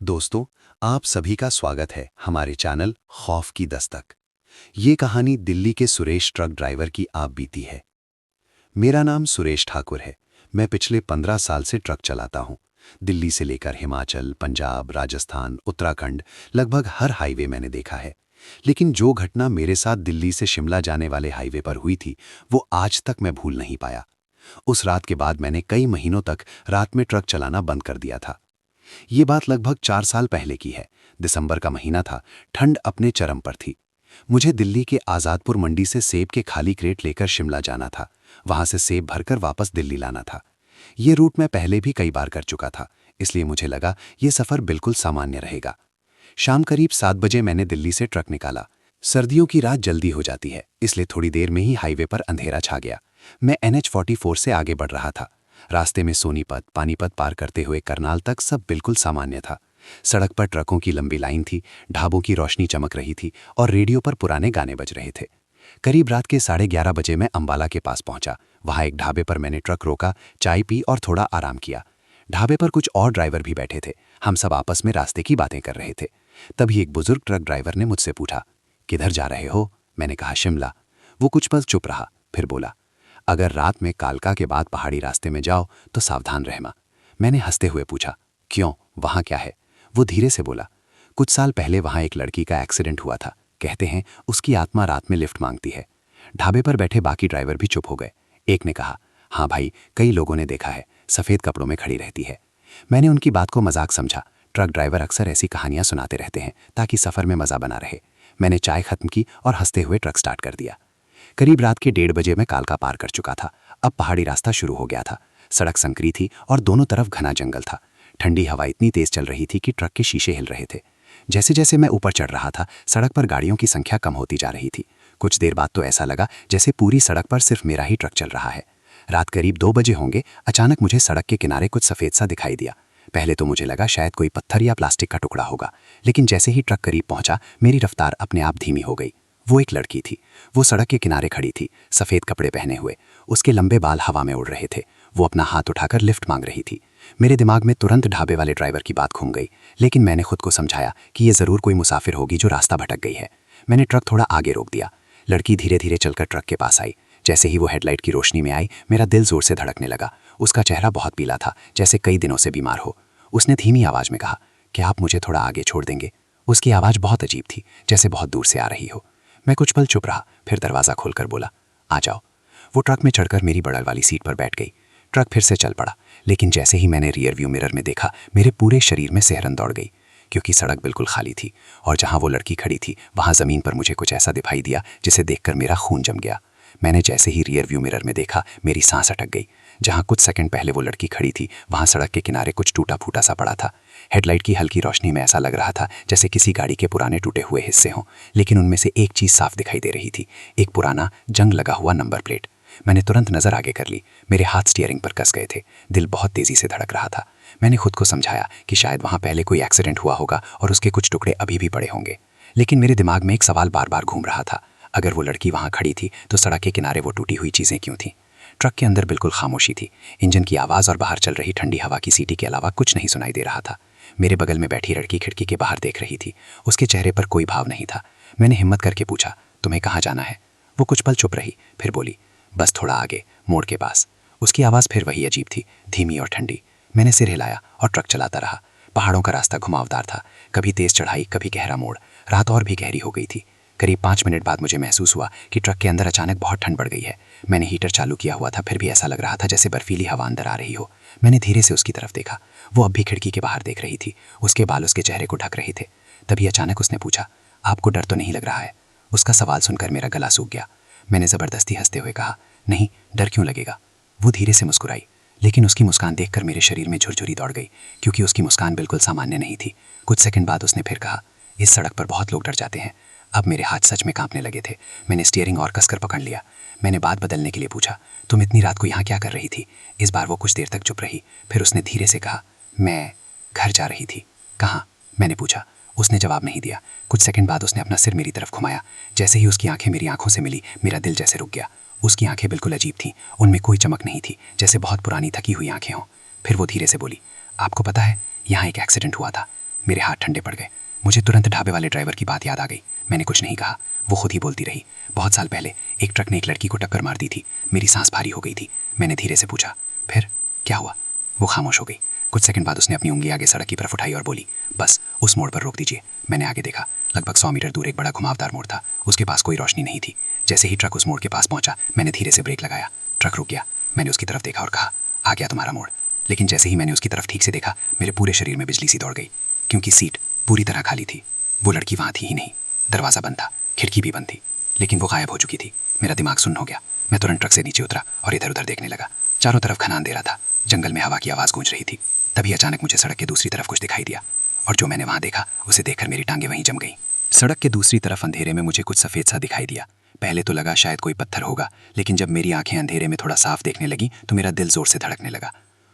दोस्तों, आप सभी का स्वागत है हमारे चैनल खौफ की दस्तक। ये कहानी दिल्ली के सुरेश ट्रक ड्राइवर की आप बीती है। मेरा नाम सुरेश ठाकुर है। मैं पिछले 15 साल से ट्रक चलाता हूँ। दिल्ली से लेकर हिमाचल, पंजाब, राजस्थान, उत्तराखंड, लगभग हर हाईवे मैंने देखा है। लेकिन जो घटना मेरे साथ दिल्ली से शिमला जाने वाले हाईवे पर हुई थी, वो आज तक मैं भूल नहीं पाया। उस रात के बाद मैंने कई महीनों तक रात में ट्रक चलाना बंद कर दिया था। ये बात लगभग 4 साल पहले की है। दिसंबर का महीना था। ठंड अपने चरम पर थी। मुझे दिल्ली के आज़ादपुर मंडी से सेब के खाली क्रेट लेकर शिमला जाना था। वहां से सेब भरकर वापस दिल्ली लाना था। ये रूट मैं पहले भी कई बार कर चुका था, इसलिए मुझे लगा ये सफ़र बिल्कुल सामान्य रहेगा। शाम करीब 7 बजे मैंने दिल्ली से ट्रक निकाला। सर्दियों की रात जल्दी हो जाती है, इसलिए थोड़ी देर में ही हाईवे पर अंधेरा छा गया। मैं NH-44 से आगे बढ़ रहा था। रास्ते में सोनीपत, पानीपत पार करते हुए करनाल तक सब बिल्कुल सामान्य था। सड़क पर ट्रकों की लंबी लाइन थी, ढाबों की रोशनी चमक रही थी और रेडियो पर पुराने गाने बज रहे थे। करीब रात के 11:30 बजे मैं अंबाला के पास पहुंचा। वहां एक ढाबे पर मैंने ट्रक रोका, चाय पी और थोड़ा आराम किया। ढाबे पर कुछ और ड्राइवर भी बैठे थे। हम सब आपस में रास्ते की बातें कर रहे थे। तभी एक बुजुर्ग ट्रक ड्राइवर ने मुझसे पूछा, किधर जा रहे हो? मैंने कहा, शिमला। वो कुछ पल चुप रहा, फिर बोला, अगर रात में कालका के बाद पहाड़ी रास्ते में जाओ तो सावधान रहना। मैंने हंसते हुए पूछा, क्यों, वहां क्या है? वो धीरे से बोला, कुछ साल पहले वहां एक लड़की का एक्सीडेंट हुआ था। कहते हैं उसकी आत्मा रात में लिफ्ट मांगती है। ढाबे पर बैठे बाकी ड्राइवर भी चुप हो गए। एक ने कहा, हाँ भाई, कई लोगों ने देखा है, सफ़ेद कपड़ों में खड़ी रहती है। मैंने उनकी बात को मजाक समझा। ट्रक ड्राइवर अक्सर ऐसी कहानियां सुनाते रहते हैं ताकि सफ़र में मज़ा बना रहे। मैंने चाय खत्म की और हंसते हुए ट्रक स्टार्ट कर दिया। करीब रात के 1:30 बजे मैं कालका पार कर चुका था। अब पहाड़ी रास्ता शुरू हो गया था। सड़क संकरी थी और दोनों तरफ घना जंगल था। ठंडी हवा इतनी तेज चल रही थी कि ट्रक के शीशे हिल रहे थे। जैसे जैसे मैं ऊपर चढ़ रहा था, सड़क पर गाड़ियों की संख्या कम होती जा रही थी। कुछ देर बाद तो ऐसा लगा जैसे पूरी सड़क पर सिर्फ मेरा ही ट्रक चल रहा है। रात करीब 2 बजे होंगे। अचानक मुझे सड़क के किनारे कुछ सफ़ेद सा दिखाई दिया। पहले तो मुझे लगा शायद कोई पत्थर या प्लास्टिक का टुकड़ा होगा, लेकिन जैसे ही ट्रक करीब पहुंचा, मेरी रफ्तार अपने आप धीमी हो गई। वो एक लड़की थी। वो सड़क के किनारे खड़ी थी, सफ़ेद कपड़े पहने हुए। उसके लंबे बाल हवा में उड़ रहे थे। वो अपना हाथ उठाकर लिफ्ट मांग रही थी। मेरे दिमाग में तुरंत ढाबे वाले ड्राइवर की बात घूम गई, लेकिन मैंने खुद को समझाया कि ये ज़रूर कोई मुसाफिर होगी जो रास्ता भटक गई है। मैंने ट्रक थोड़ा आगे रोक दिया। लड़की धीरे धीरे चलकर ट्रक के पास आई। जैसे ही वो हेडलाइट की रोशनी में आई, मेरा दिल जोर से धड़कने लगा। उसका चेहरा बहुत पीला था, जैसे कई दिनों से बीमार हो। उसने धीमी आवाज़ में कहा, क्या आप मुझे थोड़ा आगे छोड़ देंगे? उसकी आवाज़ बहुत अजीब थी, जैसे बहुत दूर से आ रही हो। मैं कुछ पल चुप रहा, फिर दरवाज़ा खोलकर बोला, आ जाओ। वो ट्रक में चढ़कर मेरी बगल वाली सीट पर बैठ गई। ट्रक फिर से चल पड़ा, लेकिन जैसे ही मैंने रियर व्यू मिरर में देखा, मेरे पूरे शरीर में सिहरन दौड़ गई, क्योंकि सड़क बिल्कुल खाली थी और जहां वो लड़की खड़ी थी वहां ज़मीन पर मुझे कुछ ऐसा दिखाई दिया जिसे देखकर मेरा खून जम गया। मैंने जैसे ही रियर व्यू मिरर में देखा, मेरी सांस अटक गई। जहां कुछ सेकंड पहले वो लड़की खड़ी थी, वहां सड़क के किनारे कुछ टूटा फूटा सा पड़ा था। हेडलाइट की हल्की रोशनी में ऐसा लग रहा था जैसे किसी गाड़ी के पुराने टूटे हुए हिस्से हों, लेकिन उनमें से एक चीज़ साफ दिखाई दे रही थी, एक पुराना जंग लगा हुआ नंबर प्लेट। मैंने तुरंत नज़र आगे कर ली। मेरे हाथ स्टीयरिंग पर कस गए थे। दिल बहुत तेज़ी से धड़क रहा था। मैंने खुद को समझाया कि शायद वहाँ पहले कोई एक्सीडेंट हुआ होगा और उसके कुछ टुकड़े अभी भी पड़े होंगे। लेकिन मेरे दिमाग में एक सवाल बार बार घूम रहा था, अगर वो लड़की वहाँ खड़ी थी तो सड़क के किनारे वो टूटी हुई चीज़ें क्यों थीं? ट्रक के अंदर बिल्कुल खामोशी थी। इंजन की आवाज़ और बाहर चल रही ठंडी हवा की सीटी के अलावा कुछ नहीं सुनाई दे रहा था। मेरे बगल में बैठी लड़की खिड़की के बाहर देख रही थी। उसके चेहरे पर कोई भाव नहीं था। मैंने हिम्मत करके पूछा, तुम्हें कहाँ जाना है? वो कुछ पल चुप रही, फिर बोली, बस थोड़ा आगे, मोड़ के पास। उसकी आवाज़ फिर वही अजीब थी, धीमी और ठंडी। मैंने सिर हिलाया और ट्रक चलाता रहा। पहाड़ों का रास्ता घुमावदार था, कभी तेज चढ़ाई, कभी गहरा मोड़। रात और भी गहरी हो गई थी। करीब 5 मिनट बाद मुझे महसूस हुआ कि ट्रक के अंदर अचानक बहुत ठंड बढ़ गई है। मैंने हीटर चालू किया हुआ था, फिर भी ऐसा लग रहा था जैसे बर्फीली हवा अंदर आ रही हो। मैंने धीरे से उसकी तरफ देखा। वो अब भी खिड़की के बाहर देख रही थी। उसके बाल उसके चेहरे को ढक रहे थे। तभी अचानक उसने पूछा, आपको डर तो नहीं लग रहा है? उसका सवाल सुनकर मेरा गला सूख गया। मैंने ज़बरदस्ती हंसते हुए कहा, नहीं, डर क्यों लगेगा? वो धीरे से मुस्कुराई, लेकिन उसकी मुस्कान देखकर मेरे शरीर में झुरझुरी दौड़ गई, क्योंकि उसकी मुस्कान बिल्कुल सामान्य नहीं थी। कुछ सेकंड बाद उसने फिर कहा, इस सड़क पर बहुत लोग डर जाते हैं। अब मेरे हाथ सच में कांपने लगे थे। मैंने स्टीयरिंग और कसकर पकड़ लिया। मैंने बात बदलने के लिए पूछा, तुम इतनी रात को यहाँ क्या कर रही थी? इस बार वो कुछ देर तक चुप रही, फिर उसने धीरे से कहा, मैं घर जा रही थी। कहाँ? मैंने पूछा। उसने जवाब नहीं दिया। कुछ सेकंड बाद उसने अपना सिर मेरी तरफ घुमाया। जैसे ही उसकी आंखें मेरी आंखों से मिली, मेरा दिल जैसे रुक गया। उसकी आंखें बिल्कुल अजीब थीं, उनमें कोई चमक नहीं थी, जैसे बहुत पुरानी थकी हुई आंखें हों। फिर वो धीरे से बोली, आपको पता है, यहाँ एक एक्सीडेंट हुआ था। मेरे हाथ ठंडे पड़ गए। मुझे तुरंत ढाबे वाले ड्राइवर की बात याद आ गई। मैंने कुछ नहीं कहा, वो खुद ही बोलती रही। बहुत साल पहले एक ट्रक ने एक लड़की को टक्कर मार दी थी। मेरी सांस भारी हो गई थी। मैंने धीरे से पूछा, फिर क्या हुआ? वो खामोश हो गई। कुछ सेकंड बाद उसने अपनी उंगली आगे सड़क की तरफ उठाई और बोली, बस उस मोड़ पर रोक दीजिए। मैंने आगे देखा। लगभग 100 मीटर दूर एक बड़ा घुमावदार मोड़ था। उसके पास कोई रोशनी नहीं थी। जैसे ही ट्रक उस मोड़ के पास पहुंचा, मैंने धीरे से ब्रेक लगाया। ट्रक रुक गया। मैंने उसकी तरफ देखा और कहा, आ गया तुम्हारा मोड़। लेकिन जैसे ही मैंने उसकी तरफ ठीक से देखा, मेरे पूरे शरीर में बिजली सी दौड़ गई, क्योंकि सीट पूरी तरह खाली थी। वो लड़की वहां थी ही नहीं। दरवाज़ा बंद था, खिड़की भी बंद थी, लेकिन वो गायब हो चुकी थी। मेरा दिमाग सुन्न हो गया। मैं तुरंत ट्रक से नीचे उतरा और इधर उधर देखने लगा। चारों तरफ घना अंधेरा था। जंगल में हवा की आवाज़ गूंज रही थी। तभी अचानक मुझे सड़क के दूसरी तरफ कुछ दिखाई दिया, और जो मैंने वहां देखा उसे देखकर मेरी टांगें वहीं जम गईं। सड़क के दूसरी तरफ अंधेरे में मुझे कुछ सफ़ेद सा दिखाई दिया। पहले तो लगा शायद कोई पत्थर होगा, लेकिन जब मेरी आंखें अंधेरे में थोड़ा साफ देखने लगी तो मेरा दिल जोर से धड़कने लगा।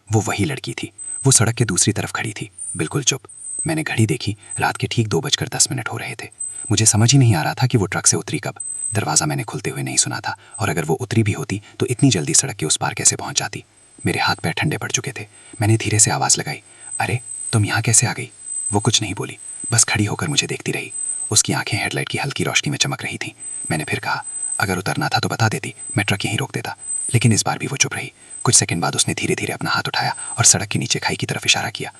वो वही लड़की थी। वो सड़क के दूसरी तरफ खड़ी थी, बिल्कुल चुप। मैंने घड़ी देखी, रात के ठीक 2:10 हो रहे थे। मुझे समझ ही नहीं आ रहा था कि वो ट्रक से उतरी कब। दरवाज़ा मैंने खुलते हुए नहीं सुना था, और अगर वो उतरी भी होती तो इतनी जल्दी सड़क के उस पार कैसे पहुंच जाती। मेरे हाथ पैर ठंडे पड़ चुके थे। मैंने धीरे से आवाज़ लगाई, अरे तुम यहाँ कैसे आ गई? वो कुछ नहीं बोली, बस खड़ी होकर मुझे देखती रही। उसकी आंखें हेडलाइट की हल्की रोशनी में चमक रही थीं। मैंने फिर कहा, अगर उतरना था तो बता देती, मैं ट्रक यहीं रोक देता। लेकिन इस बार भी वो चुप रही। कुछ सेकंड बाद उसने धीरे धीरे अपना हाथ उठाया और सड़क के नीचे खाई की तरफ इशारा किया।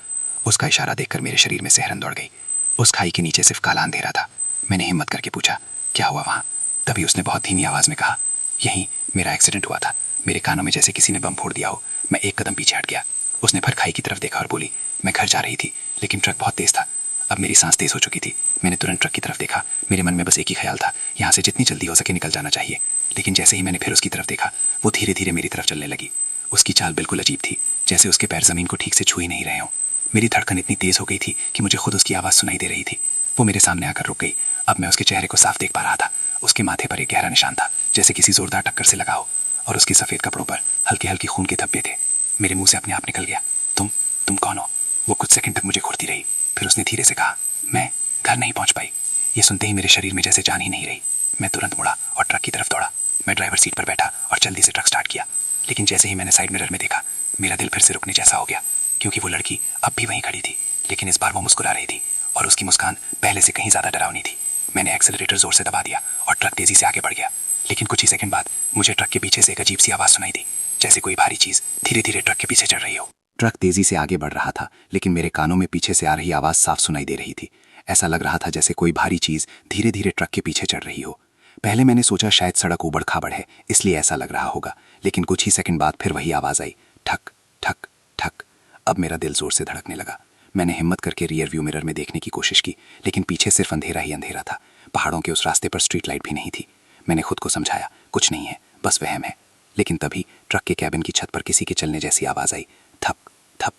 उसका इशारा देखकर मेरे शरीर में सिहरन दौड़ गई। उस खाई के नीचे सिर्फ काला अंधेरा था। मैंने हिम्मत करके पूछा, क्या हुआ वहाँ? तभी उसने बहुत धीमी आवाज़ में कहा, यहीं मेरा एक्सीडेंट हुआ था। मेरे कानों में जैसे किसी ने बम फोड़ दिया हो। मैं एक कदम पीछे हट गया। उसने फिर खाई की तरफ देखा और बोली, मैं घर जा रही थी, लेकिन ट्रक बहुत तेज था। अब मेरी सांस तेज हो चुकी थी। मैंने तुरंत ट्रक की तरफ देखा। मेरे मन में बस एक ही ख्याल था, यहाँ से जितनी जल्दी हो सके निकल जाना चाहिए। लेकिन जैसे ही मैंने फिर उसकी तरफ देखा, वो धीरे धीरे मेरी तरफ चलने लगी। उसकी चाल बिल्कुल अजीब थी, जैसे उसके पैर जमीन को ठीक से छू ही नहीं रहे हों। मेरी धड़कन इतनी तेज हो गई थी कि मुझे खुद उसकी आवाज़ सुनाई दे रही थी। वो मेरे सामने आकर रुक गई। अब मैं उसके चेहरे को साफ देख पा रहा था। उसके माथे पर एक गहरा निशान था, जैसे किसी जोरदार टक्कर से लगा हो, और उसके सफ़ेद कपड़ों पर हल्के हल्के खून के धब्बे थे। मेरे मुंह से अपने आप निकल गया, तुम कौन हो? वो कुछ सेकंड तक मुझे घूरती रही। फिर उसने धीरे से कहा, मैं घर नहीं पहुंच पाई। ये सुनते ही मेरे शरीर में जैसे जान ही नहीं रही। मैं तुरंत मुड़ा और ट्रक की तरफ दौड़ा। मैं ड्राइवर सीट पर बैठा और जल्दी से ट्रक स्टार्ट किया। लेकिन जैसे ही मैंने साइड मिरर में देखा, मेरा दिल फिर से रुकने जैसा हो गया, क्योंकि वो लड़की अब भी वहीं खड़ी थी। लेकिन इस बार वो मुस्कुरा रही थी, और उसकी मुस्कान पहले से कहीं ज़्यादा डरावनी थी। मैंने एक्सेलरेटर जोर से दबा दिया और ट्रक तेज़ी से आगे बढ़ गया। लेकिन कुछ ही सेकंड बाद मुझे ट्रक के पीछे से एक अजीब सी आवाज़ सुनाई दी, जैसे कोई भारी चीज़ धीरे धीरे ट्रक के पीछे चढ़ रही हो। ट्रक तेज़ी से आगे बढ़ रहा था, लेकिन मेरे कानों में पीछे से आ रही आवाज़ साफ सुनाई दे रही थी। ऐसा लग रहा था जैसे कोई भारी चीज़ धीरे धीरे ट्रक के पीछे चढ़ रही हो। पहले मैंने सोचा शायद सड़क ऊबड़ खाबड़ है, इसलिए ऐसा लग रहा होगा। लेकिन कुछ ही सेकंड बाद फिर वही आवाज़ आई, ठक ठक ठक। अब मेरा दिल जोर से धड़कने लगा। मैंने हिम्मत करके रियर व्यू मिरर में देखने की कोशिश की, लेकिन पीछे सिर्फ अंधेरा ही अंधेरा था। पहाड़ों के उस रास्ते पर स्ट्रीट लाइट भी नहीं थी। मैंने खुद को समझाया, कुछ नहीं है, बस वहम है। लेकिन तभी ट्रक के कैबिन की छत पर किसी के चलने जैसी आवाज़ आई, थप थप।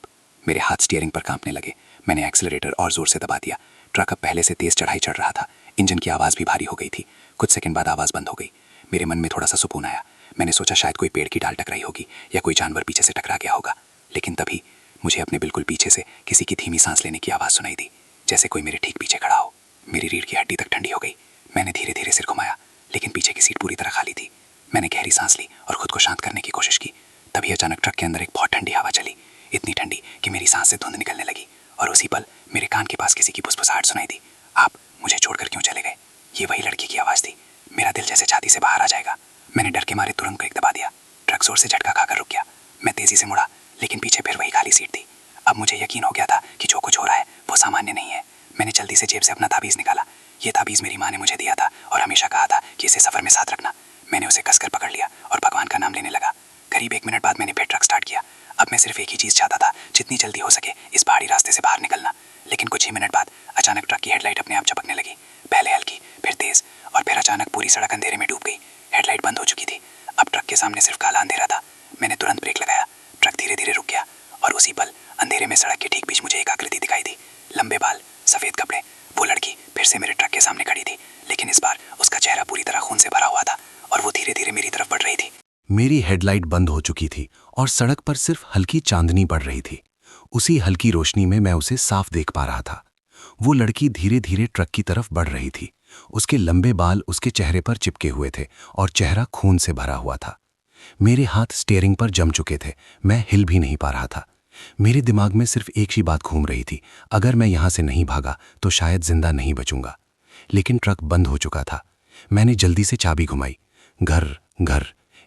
मेरे हाथ स्टीयरिंग पर कांपने लगे। मैंने एक्सेलरेटर और जोर से दबा दिया। ट्रक अब पहले से तेज चढ़ाई चढ़ रहा था। इंजन की आवाज़ भी भारी हो गई थी। कुछ सेकंड बाद आवाज़ बंद हो गई। मेरे मन में थोड़ा सा सुकून आया। मैंने सोचा शायद कोई पेड़ की डाल टकराई होगी या कोई जानवर पीछे से टकरा गया होगा। लेकिन तभी मुझे अपने बिल्कुल पीछे से किसी की धीमी सांस लेने की आवाज़ सुनाई दी, जैसे कोई मेरे ठीक पीछे खड़ा हो। मेरी रीढ़ की हड्डी तक ठंडी हो गई। मैंने धीरे धीरे सिर घुमाया, लेकिन पीछे की सीट पूरी तरह खाली थी। मैंने गहरी सांस ली और खुद को शांत करने की कोशिश की। तभी अचानक ट्रक के अंदर एक बहुत ठंडी हवा चली, इतनी ठंडी कि मेरी सांस से धुंध निकलने लगी। और उसी पल मेरे कान के पास किसी की फुसफुसाहट सुनाई दी, आप मुझे छोड़कर क्यों चले गए? ये वही लड़की की आवाज़ थी। मेरा दिल जैसे छाती से बाहर आ जाएगा। मैंने डर के मारे तुरंत ब्रेक दबा दिया। ट्रक जोर से झटका खाकर रुक गया। मैं तेज़ी से मुड़ा, लेकिन पीछे फिर वही खाली सीट थी। अब मुझे यकीन हो गया था कि जो कुछ हो रहा है वो सामान्य नहीं है। मैंने जल्दी से जेब से अपना ताबीज़ निकाला। ये ताबीज़ मेरी माँ ने मुझे दिया था और हमेशा कहा था कि इसे सफ़र में साथ रखना। मैंने उसे कसकर पकड़ लिया और भगवान का नाम लेने लगा। करीब 1 मिनट बाद मैंने फिर ट्रक स्टार्ट किया। अब मैं सिर्फ एक ही चीज़ चाहता था, जितनी जल्दी हो सके इस पहाड़ी रास्ते से बाहर निकलना। लेकिन कुछ ही मिनट बाद अचानक ट्रक की हेडलाइट अपने आप झपकने लगी, पहले हल्की, फिर तेज़, और फिर अचानक पूरी सड़क अंधेरे में डूब गई। हेडलाइट बंद हो चुकी थी। अब ट्रक के सामने सिर्फ काला अंधेरा था। मैंने तुरंत ब्रेक लगाया। ट्रक धीरे धीरे रुक गया, और उसी पल अंधेरे में सड़क के ठीक बीच मुझे एक आकृति दिखाई दी। लंबे बाल, सफ़ेद कपड़े। वो लड़की फिर से मेरे ट्रक के सामने खड़ी थी, लेकिन इस बार उसका चेहरा पूरी तरह खून से भरा हुआ था, और वो धीरे धीरे मेरी तरफ बढ़ रही थी। मेरी हेडलाइट बंद हो चुकी थी और सड़क पर सिर्फ हल्की चांदनी पड़ रही थी। उसी हल्की रोशनी में मैं उसे साफ देख पा रहा था। वो लड़की धीरे धीरे ट्रक की तरफ बढ़ रही थी। उसके लंबे बाल उसके चेहरे पर चिपके हुए थे और चेहरा खून से भरा हुआ था। मेरे हाथ स्टीयरिंग पर जम चुके थे। मैं हिल भी नहीं पा रहा था। मेरे दिमाग में सिर्फ एक ही बात घूम रही थी, अगर मैं यहाँ से नहीं भागा तो शायद जिंदा नहीं बचूंगा। लेकिन ट्रक बंद हो चुका था। मैंने जल्दी से चाबी घुमाई। घर घर।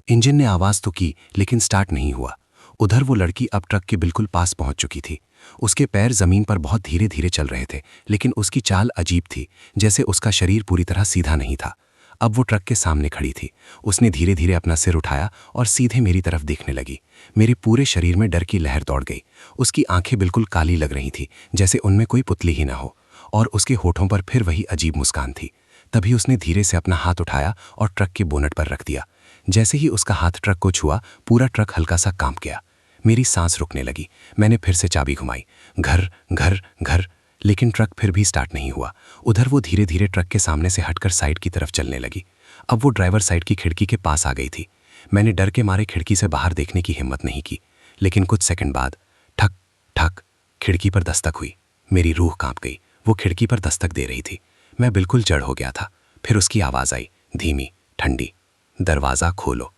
इंजन ने आवाज तो की लेकिन स्टार्ट नहीं हुआ। उधर वो लड़की अब ट्रक के बिल्कुल पास पहुंच चुकी थी। उसके पैर जमीन पर बहुत धीरे धीरे चल रहे थे, लेकिन उसकी चाल अजीब थी, जैसे उसका शरीर पूरी तरह सीधा नहीं था। अब वो ट्रक के सामने खड़ी थी। उसने धीरे धीरे अपना सिर उठाया और सीधे मेरी तरफ देखने लगी। मेरे पूरे शरीर में डर की लहर दौड़ गई। उसकी आंखें बिल्कुल काली लग रही थी, जैसे उनमें कोई पुतली ही ना हो, और उसके होठों पर फिर वही अजीब मुस्कान थी। तभी उसने धीरे से अपना हाथ उठाया और ट्रक के बोनट पर रख दिया। जैसे ही उसका हाथ ट्रक को छुआ, पूरा ट्रक हल्का सा कांप गया। मेरी सांस रुकने लगी। मैंने फिर से चाबी घुमाई। घर घर घर। लेकिन ट्रक फिर भी स्टार्ट नहीं हुआ। उधर वो धीरे धीरे ट्रक के सामने से हटकर साइड की तरफ चलने लगी। अब वो ड्राइवर साइड की खिड़की के पास आ गई थी। मैंने डर के मारे खिड़की से बाहर देखने की हिम्मत नहीं की, लेकिन कुछ सेकंड बाद ठक ठक खिड़की पर दस्तक हुई। मेरी रूह कांप गई। वो खिड़की पर दस्तक दे रही थी। मैं बिल्कुल जड़ हो गया था। फिर उसकी आवाज़ आई, धीमी, ठंडी, दरवाज़ा खोलो।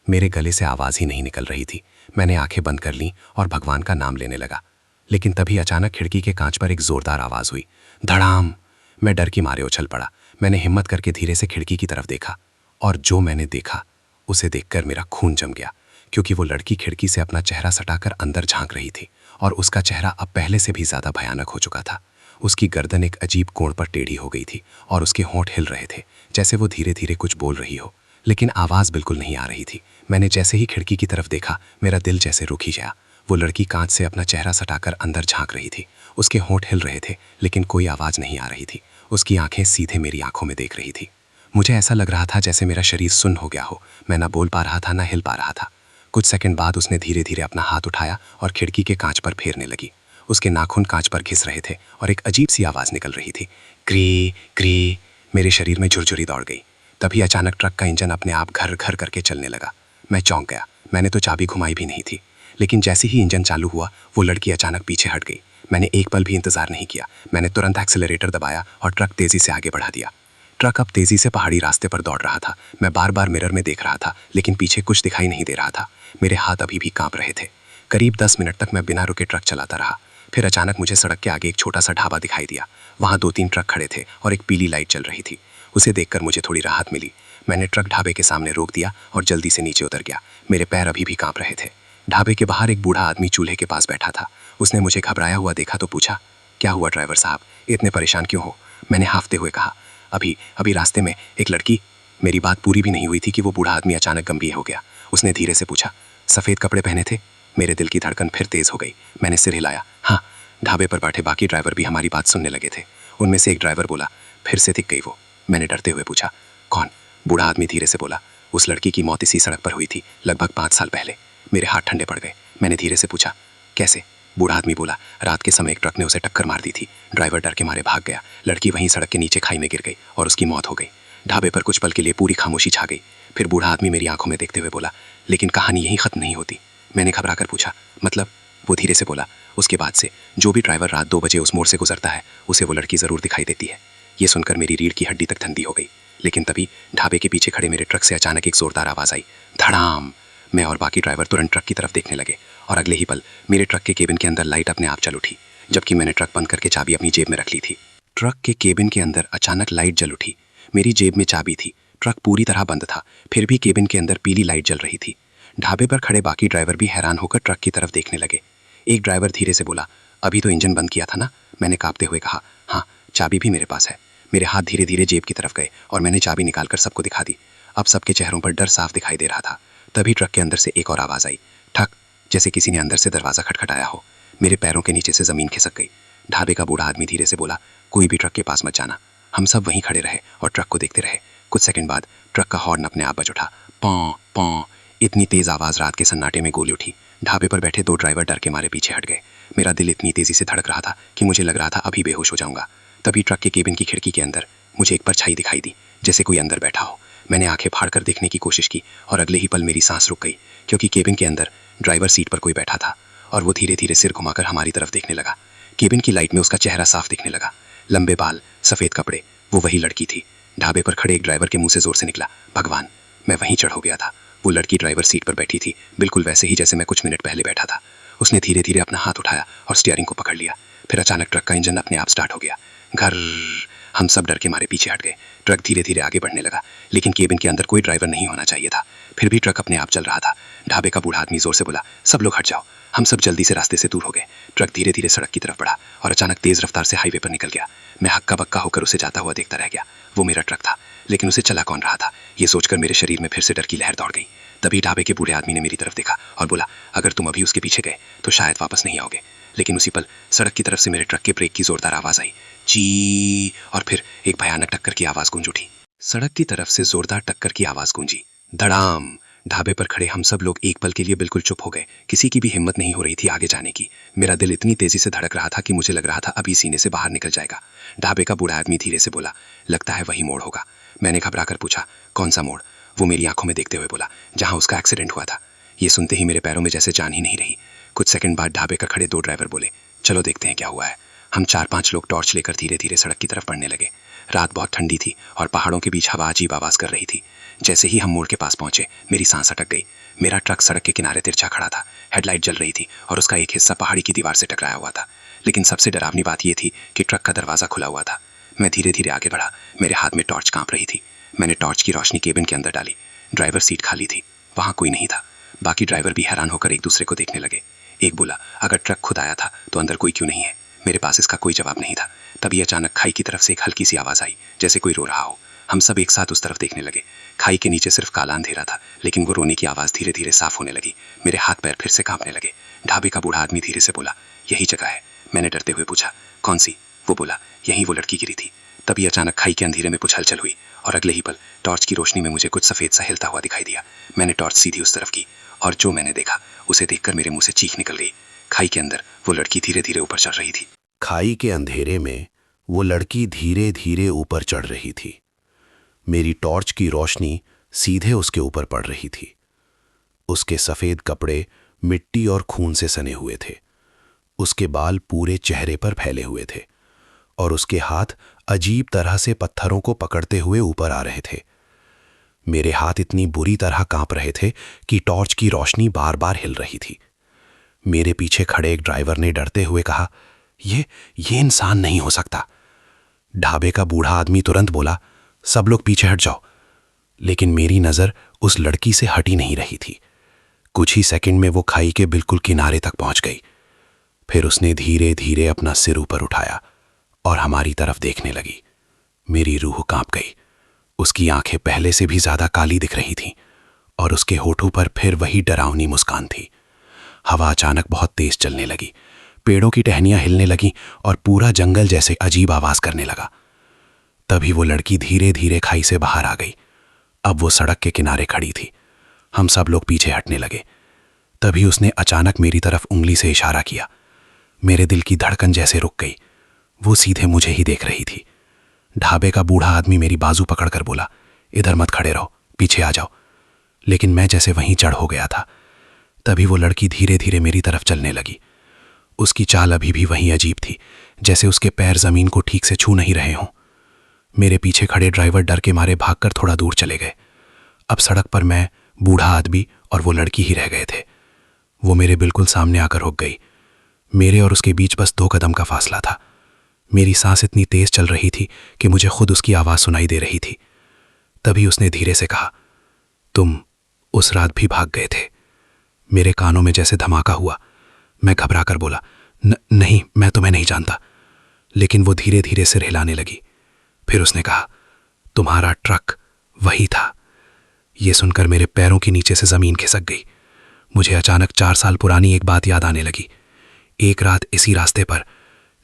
मेरे गले से आवाज़ ही नहीं निकल रही थी। मैंने आंखें बंद कर लीं और भगवान का नाम लेने लगा। लेकिन तभी अचानक खिड़की के कांच पर एक जोरदार आवाज़ हुई, धड़ाम। मैं डर की मारे उछल पड़ा। मैंने हिम्मत करके धीरे से खिड़की की तरफ देखा, और जो मैंने देखा उसे देखकर मेरा खून जम गया, क्योंकि वो लड़की खिड़की से अपना चेहरा सटाकर अंदर झांक रही थी, और उसका चेहरा अब पहले से भी ज़्यादा भयानक हो चुका था। उसकी गर्दन एक अजीब कोण पर टेढ़ी हो गई थी, और उसके होंठ हिल रहे थे, जैसे वो धीरे धीरे कुछ बोल रही हो, लेकिन आवाज़ बिल्कुल नहीं आ रही थी। मैंने जैसे ही खिड़की की तरफ देखा, मेरा दिल जैसे रुक ही गया। वो लड़की कांच से अपना चेहरा सटाकर अंदर झांक रही थी। उसके होंठ हिल रहे थे, लेकिन कोई आवाज़ नहीं आ रही थी। उसकी आंखें सीधे मेरी आंखों में देख रही थी। मुझे ऐसा लग रहा था जैसे मेरा शरीर सुन्न हो गया हो। मैं ना बोल पा रहा था, ना हिल पा रहा था। कुछ सेकंड बाद उसने धीरे धीरे अपना हाथ उठाया और खिड़की के कांच पर फेरने लगी। उसके नाखून कांच पर घिस रहे थे और एक अजीब सी आवाज़ निकल रही थी, क्री क्री। मेरे शरीर में झुरझुरी दौड़ गई। तभी अचानक ट्रक का इंजन अपने आप घर घर करके चलने लगा। मैं चौंक गया। मैंने तो चाबी घुमाई भी नहीं थी। लेकिन जैसे ही इंजन चालू हुआ, वो लड़की अचानक पीछे हट गई। मैंने एक पल भी इंतजार नहीं किया। मैंने तुरंत एक्सेलरेटर दबाया और ट्रक तेजी से आगे बढ़ा दिया। ट्रक अब तेजी से पहाड़ी रास्ते पर दौड़ रहा था। मैं बार बार मिरर में देख रहा था, लेकिन पीछे कुछ दिखाई नहीं दे रहा था। मेरे हाथ अभी भी कांप रहे थे। करीब 10 मिनट तक मैं बिना रुके ट्रक चलाता रहा। फिर अचानक मुझे सड़क के आगे एक छोटा सा ढाबा दिखाई दिया। वहाँ 2-3 ट्रक खड़े थे और एक पीली लाइट चल रही थी। उसे देखकर मुझे थोड़ी राहत मिली। मैंने ट्रक ढाबे के सामने रोक दिया और जल्दी से नीचे उतर गया। मेरे पैर अभी भी कांप रहे थे। ढाबे के बाहर एक बूढ़ा आदमी चूल्हे के पास बैठा था। उसने मुझे घबराया हुआ देखा तो पूछा, क्या हुआ ड्राइवर साहब, इतने परेशान क्यों हो? मैंने हाफते हुए कहा, अभी अभी रास्ते में एक लड़की। मेरी बात पूरी भी नहीं हुई थी कि वो बूढ़ा आदमी अचानक गंभीर हो गया। उसने धीरे से पूछा, सफ़ेद कपड़े पहने थे? मेरे दिल की धड़कन फिर तेज हो गई। मैंने सिर हिलाया। हाँ। ढाबे पर बैठे बाकी ड्राइवर भी हमारी बात सुनने लगे थे। उनमें से एक ड्राइवर बोला, फिर से दिख गई वो? मैंने डरते हुए पूछा, कौन? बूढ़ा आदमी धीरे से बोला, उस लड़की की मौत इसी सड़क पर हुई थी, लगभग 5 साल पहले। मेरे हाथ ठंडे पड़ गए। मैंने धीरे से पूछा, कैसे? बूढ़ा आदमी बोला, रात के समय एक ट्रक ने उसे टक्कर मार दी थी। ड्राइवर डर के मारे भाग गया। लड़की वहीं सड़क के नीचे खाई में गिर गई और उसकी मौत हो गई। ढाबे पर कुछ पल के लिए पूरी खामोशी छा गई। फिर बूढ़ा आदमी मेरी आंखों में देखते हुए बोला, लेकिन कहानी यहीं खत्म नहीं होती। मैंने घबरा कर पूछा, मतलब? वो धीरे से बोला, उसके बाद से जो भी ड्राइवर रात 2 बजे उस मोड़ से गुजरता है, उसे वो लड़की ज़रूर दिखाई देती है। ये सुनकर मेरी रीढ़ की हड्डी तक ठंडी हो गई। लेकिन तभी ढाबे के पीछे खड़े मेरे ट्रक से अचानक एक जोरदार आवाज़ आई, धड़ाम। मैं और बाकी ड्राइवर तुरंत ट्रक की तरफ देखने लगे, और अगले ही पल मेरे ट्रक के केबिन के अंदर लाइट अपने आप जल उठी, जबकि मैंने ट्रक बंद करके चाबी अपनी जेब में रख ली थी। ट्रक के केबिन के अंदर अचानक लाइट जल उठी। मेरी जेब में चाबी थी। ट्रक पूरी तरह बंद था, फिर भी केबिन के अंदर पीली लाइट जल रही थी। ढाबे पर खड़े बाकी ड्राइवर भी हैरान होकर ट्रक की तरफ देखने लगे। एक ड्राइवर धीरे से बोला, अभी तो इंजन बंद किया था ना? मैंने कांपते हुए कहा, हाँ, चाबी भी मेरे पास है। मेरे हाथ धीरे धीरे जेब की तरफ गए और मैंने चाबी निकालकर सबको दिखा दी। अब सबके चेहरों पर डर साफ दिखाई दे रहा था। तभी ट्रक के अंदर से एक और आवाज़ आई, ठक, जैसे किसी ने अंदर से दरवाज़ा खटखटाया हो। मेरे पैरों के नीचे से ज़मीन खिसक गई। ढाबे का बूढ़ा आदमी धीरे से बोला, कोई भी ट्रक के पास मत जाना। हम सब वहीं खड़े रहे और ट्रक को देखते रहे। कुछ सेकंड बाद ट्रक का हॉर्न अपने आप बज उठा, पॉं पॉं। इतनी तेज़ आवाज़ रात के सन्नाटे में गूंज उठी। ढाबे पर बैठे 2 ड्राइवर डर के मारे पीछे हट गए। मेरा दिल इतनी तेज़ी से धड़क रहा था कि मुझे लग रहा था अभी बेहोश हो जाऊंगा। तभी ट्रक के केबिन की खिड़की के अंदर मुझे एक परछाई दिखाई दी, जैसे कोई अंदर बैठा हो। मैंने आंखें फाड़ कर देखने की कोशिश की और अगले ही पल मेरी सांस रुक गई, क्योंकि केबिन के अंदर ड्राइवर सीट पर कोई बैठा था और वो धीरे धीरे सिर घुमाकर हमारी तरफ देखने लगा। केबिन की लाइट में उसका चेहरा साफ दिखने लगा। लंबे बाल, सफ़ेद कपड़े, वो वही लड़की थी। ढाबे पर खड़े एक ड्राइवर के मुंह से जोर से निकला, भगवान। मैं वहीं चढ़ हो गया था। वो लड़की ड्राइवर सीट पर बैठी थी, बिल्कुल वैसे ही जैसे मैं कुछ मिनट पहले बैठा था। उसने धीरे धीरे अपना हाथ उठाया और स्टीयरिंग को पकड़ लिया। फिर अचानक ट्रक का इंजन अपने आप स्टार्ट हो गया। घर। हम सब डर के मारे पीछे हट गए। ट्रक धीरे धीरे आगे बढ़ने लगा, लेकिन केबिन के अंदर कोई ड्राइवर नहीं होना चाहिए था। फिर भी ट्रक अपने आप चल रहा था। ढाबे का बूढ़ा आदमी जोर से बोला, सब लोग हट जाओ। हम सब जल्दी से रास्ते से दूर हो गए। ट्रक धीरे धीरे सड़क की तरफ बढ़ा और अचानक तेज रफ्तार से हाईवे पर निकल गया। मैं हक्का बक्का होकर उसे जाता हुआ देखता रह गया। वो मेरा ट्रक था, लेकिन उसे चला कौन रहा था, ये सोचकर मेरे शरीर में फिर से डर की लहर दौड़ गई। तभी ढाबे के बूढ़े आदमी ने मेरी तरफ देखा और बोला, अगर तुम अभी उसके पीछे गए तो शायद वापस नहीं आओगे। लेकिन उसी पल सड़क की तरफ से मेरे ट्रक के ब्रेक की जोरदार आवाज आई, जी, और फिर एक भयानक टक्कर की आवाज गूंज उठी। सड़क की तरफ से जोरदार टक्कर की आवाज गूंजी। धड़ाम। ढाबे पर खड़े हम सब लोग एक पल के लिए बिल्कुल चुप हो गए। किसी की भी हिम्मत नहीं हो रही थी आगे जाने की। मेरा दिल इतनी तेजी से धड़क रहा था कि मुझे लग रहा था अभी सीने से बाहर निकल जाएगा। ढाबे का बूढ़ा आदमी धीरे से बोला, लगता है वही मोड़ होगा। मैंने घबरा कर पूछा, कौन सा मोड़? वो मेरी आंखों में देखते हुए बोला, जहां उसका एक्सीडेंट हुआ था। ये सुनते ही मेरे पैरों में जैसे जान ही नहीं रही। कुछ सेकंड बाद ढाबे का खड़े 2 ड्राइवर बोले, चलो देखते हैं क्या हुआ है। हम 4-5 लोग टॉर्च लेकर धीरे धीरे सड़क की तरफ बढ़ने लगे। रात बहुत ठंडी थी और पहाड़ों के बीच हवा अजीब आवाज कर रही थी। जैसे ही हम मोड़ के पास पहुंचे, मेरी सांस अटक गई। मेरा ट्रक सड़क के किनारे तिरछा खड़ा था। हेडलाइट जल रही थी और उसका एक हिस्सा पहाड़ी की दीवार से टकराया हुआ था। लेकिन सबसे डरावनी बात यह थी कि ट्रक का दरवाजा खुला हुआ था। मैं धीरे धीरे आगे बढ़ा। मेरे हाथ में टॉर्च कांप रही थी। मैंने टॉर्च की रोशनी केबिन के अंदर डाली। ड्राइवर सीट खाली थी, वहां कोई नहीं था। बाकी ड्राइवर भी हैरान होकर एक दूसरे को देखने लगे। एक बोला, अगर ट्रक खुद आया था तो अंदर कोई क्यों नहीं है? मेरे पास इसका कोई जवाब नहीं था। तभी अचानक खाई की तरफ से एक हल्की सी आवाज आई, जैसे कोई रो रहा हो। हम सब एक साथ उस तरफ देखने लगे। खाई के नीचे सिर्फ काला अंधेरा था, लेकिन वो रोने की आवाज धीरे धीरे साफ होने लगी। मेरे हाथ पैर फिर से कांपने लगे। ढाबे का बूढ़ा आदमी धीरे से बोला, यही जगह है। मैंने डरते हुए पूछा, कौन सी? वो बोला, यहीं वो लड़की गिरी थी। तभी अचानक खाई के अंधेरे में कुछ हलचल हुई और अगले ही पल टॉर्च की रोशनी में मुझे कुछ सफेद सा हिलता हुआ दिखाई दिया। मैंने टॉर्च सीधी उस तरफ की और जो मैंने देखा उसे देखकर मेरे मुंह से चीख निकल गई। खाई के अंदर वो लड़की धीरे धीरे ऊपर चढ़ रही थी। खाई के अंधेरे में वो लड़की धीरे धीरे ऊपर चढ़ रही थी। मेरी टॉर्च की रोशनी सीधे उसके ऊपर पड़ रही थी। उसके सफेद कपड़े मिट्टी और खून से सने हुए थे। उसके बाल पूरे चेहरे पर फैले हुए थे और उसके हाथ अजीब तरह से पत्थरों को पकड़ते हुए ऊपर आ रहे थे। मेरे हाथ इतनी बुरी तरह कांप रहे थे कि टॉर्च की रोशनी बार बार हिल रही थी। मेरे पीछे खड़े एक ड्राइवर ने डरते हुए कहा, ये इंसान नहीं हो सकता। ढाबे का बूढ़ा आदमी तुरंत बोला, सब लोग पीछे हट जाओ। लेकिन मेरी नजर उस लड़की से हटी नहीं रही थी। कुछ ही सेकंड में वो खाई के बिल्कुल किनारे तक पहुंच गई। फिर उसने धीरे धीरे अपना सिर ऊपर उठाया और हमारी तरफ देखने लगी। मेरी रूह कांप गई। उसकी आंखें पहले से भी ज्यादा काली दिख रही थीं और उसके होठों पर फिर वही डरावनी मुस्कान थी। हवा अचानक बहुत तेज चलने लगी। पेड़ों की टहनियां हिलने लगीं और पूरा जंगल जैसे अजीब आवाज करने लगा। तभी वो लड़की धीरे धीरे खाई से बाहर आ गई। अब वो सड़क के किनारे खड़ी थी। हम सब लोग पीछे हटने लगे। तभी उसने अचानक मेरी तरफ उंगली से इशारा किया। मेरे दिल की धड़कन जैसे रुक गई। वो सीधे मुझे ही देख रही थी। ढाबे का बूढ़ा आदमी मेरी बाजू पकड़कर बोला, इधर मत खड़े रहो, पीछे आ जाओ। लेकिन मैं जैसे वहीं चढ़ हो गया था। तभी वो लड़की धीरे धीरे मेरी तरफ चलने लगी। उसकी चाल अभी भी वहीं अजीब थी, जैसे उसके पैर जमीन को ठीक से छू नहीं रहे हों। मेरे पीछे खड़े ड्राइवर डर के मारे भागकर थोड़ा दूर चले गए। अब सड़क पर मैं, बूढ़ा आदमी और वो लड़की ही रह गए थे। वो मेरे बिल्कुल सामने आकर रुक गई। मेरे और उसके बीच बस 2 कदम का फासला था। मेरी सांस इतनी तेज चल रही थी कि मुझे खुद उसकी आवाज सुनाई दे रही थी। तभी उसने धीरे से कहा, तुम उस रात भी भाग गए थे। मेरे कानों में जैसे धमाका हुआ। मैं घबरा कर बोला, नहीं, मैं तुम्हें नहीं जानता। लेकिन वो धीरे धीरे सिर हिलाने लगी। फिर उसने कहा, तुम्हारा ट्रक वही था। यह सुनकर मेरे पैरों के नीचे से जमीन खिसक गई। मुझे अचानक 4 साल पुरानी एक बात याद आने लगी। एक रात इसी रास्ते पर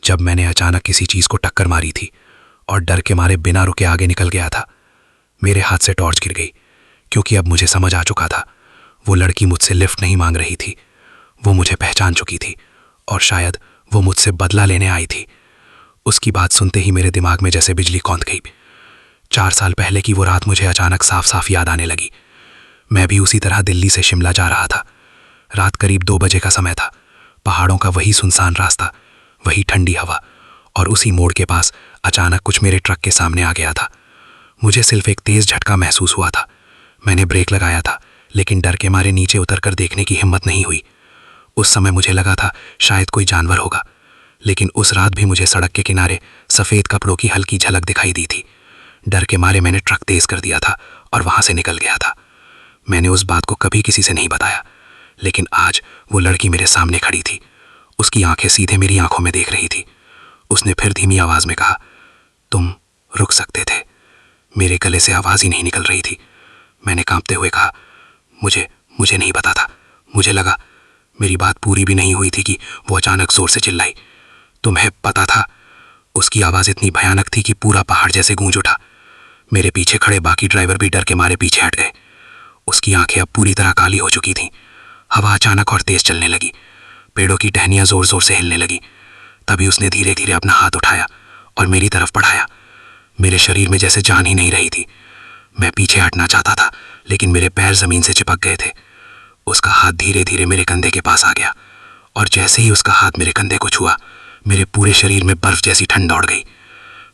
जब मैंने अचानक किसी चीज को टक्कर मारी थी और डर के मारे बिना रुके आगे निकल गया था। मेरे हाथ से टॉर्च गिर गई, क्योंकि अब मुझे समझ आ चुका था, वो लड़की मुझसे लिफ्ट नहीं मांग रही थी। वो मुझे पहचान चुकी थी और शायद वो मुझसे बदला लेने आई थी। उसकी बात सुनते ही मेरे दिमाग में जैसे बिजली कौंध गई। 4 साल पहले की वो रात मुझे अचानक साफ साफ याद आने लगी। मैं भी उसी तरह दिल्ली से शिमला जा रहा था। रात करीब 2 बजे का समय था। पहाड़ों का वही सुनसान रास्ता, वही ठंडी हवा, और उसी मोड़ के पास अचानक कुछ मेरे ट्रक के सामने आ गया था। मुझे सिर्फ एक तेज झटका महसूस हुआ था। मैंने ब्रेक लगाया था, लेकिन डर के मारे नीचे उतरकर देखने की हिम्मत नहीं हुई। उस समय मुझे लगा था शायद कोई जानवर होगा, लेकिन उस रात भी मुझे सड़क के किनारे सफ़ेद कपड़ों की हल्की झलक दिखाई दी थी। डर के मारे मैंने ट्रक तेज कर दिया था और वहां से निकल गया था। मैंने उस बात को कभी किसी से नहीं बताया, लेकिन आज वो लड़की मेरे सामने खड़ी थी। उसकी आंखें सीधे मेरी आंखों में देख रही थी। उसने फिर धीमी आवाज में कहा, तुम रुक सकते थे। मेरे गले से आवाज ही नहीं निकल रही थी। मैंने कांपते हुए कहा, मुझे नहीं पता था। मुझे लगा मेरी बात पूरी भी नहीं हुई थी कि वो अचानक जोर से चिल्लाई, तुम्हें पता था? उसकी आवाज इतनी भयानक थी कि पूरा पहाड़ जैसे गूंज उठा। मेरे पीछे खड़े बाकी ड्राइवर भी डर के मारे पीछे हट गए। उसकी आंखें अब पूरी तरह काली हो चुकी थीं। हवा अचानक और तेज चलने लगी। पेड़ों की टहनियां जोर जोर से हिलने लगी। तभी उसने धीरे धीरे अपना हाथ उठाया और मेरी तरफ बढ़ाया। मेरे शरीर में जैसे जान ही नहीं रही थी। मैं पीछे हटना चाहता था, लेकिन मेरे पैर जमीन से चिपक गए थे। उसका हाथ धीरे धीरे मेरे कंधे के पास आ गया, और जैसे ही उसका हाथ मेरे कंधे को छुआ, मेरे पूरे शरीर में बर्फ जैसी ठंड दौड़ गई।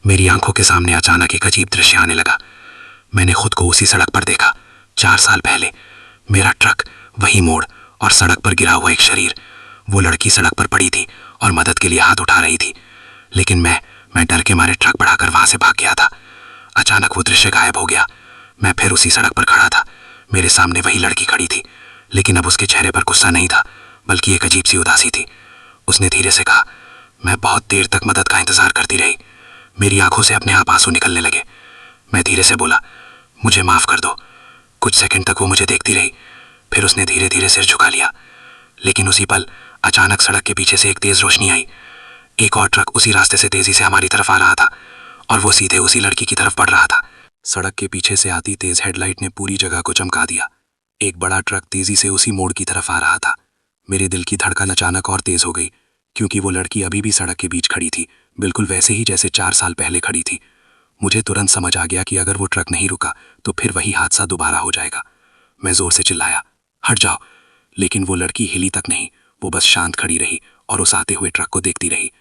मेरी आंखों के सामने अचानक एक अजीब दृश्य आने लगा। मैंने खुद को उसी सड़क पर देखा, 4 साल पहले। मेरा ट्रक, वही मोड़, और सड़क पर गिरा हुआ एक शरीर। वो लड़की सड़क पर पड़ी थी और मदद के लिए हाथ उठा रही थी, लेकिन मैं डर के मारे ट्रक बढ़ाकर वहां से भाग गया था। अचानक वो दृश्य गायब हो गया। मैं फिर उसी सड़क पर खड़ा था। मेरे सामने वही लड़की खड़ी थी, लेकिन अब उसके चेहरे पर गुस्सा नहीं था, बल्कि एक अजीब सी उदासी थी। उसने धीरे से कहा, मैं बहुत देर तक मदद का इंतजार करती रही। मेरी आंखों से अपने आप आंसू निकलने लगे। मैं धीरे से बोला, मुझे माफ कर दो। कुछ सेकंड तक वो मुझे देखती रही, फिर उसने धीरे धीरे सिर झुका लिया। लेकिन उसी पल अचानक सड़क के पीछे से एक तेज रोशनी आई। एक और ट्रक उसी रास्ते से तेजी से हमारी तरफ आ रहा था, और वो सीधे उसी लड़की की तरफ बढ़ रहा था। सड़क के पीछे से आती तेज हेडलाइट ने पूरी जगह को चमका दिया। एक बड़ा ट्रक तेजी से उसी मोड़ की तरफ आ रहा था। मेरे दिल की धड़कन अचानक और तेज हो गई, क्योंकि वो लड़की अभी भी सड़क के बीच खड़ी थी, बिल्कुल वैसे ही जैसे 4 साल पहले खड़ी थी। मुझे तुरंत समझ आ गया कि अगर वो ट्रक नहीं रुका तो फिर वही हादसा दोबारा हो जाएगा। मैं जोर से चिल्लाया, हट जाओ, लेकिन वो लड़की हिली तक नहीं। वो बस शांत खड़ी रही और उस आते हुए ट्रक को देखती रही।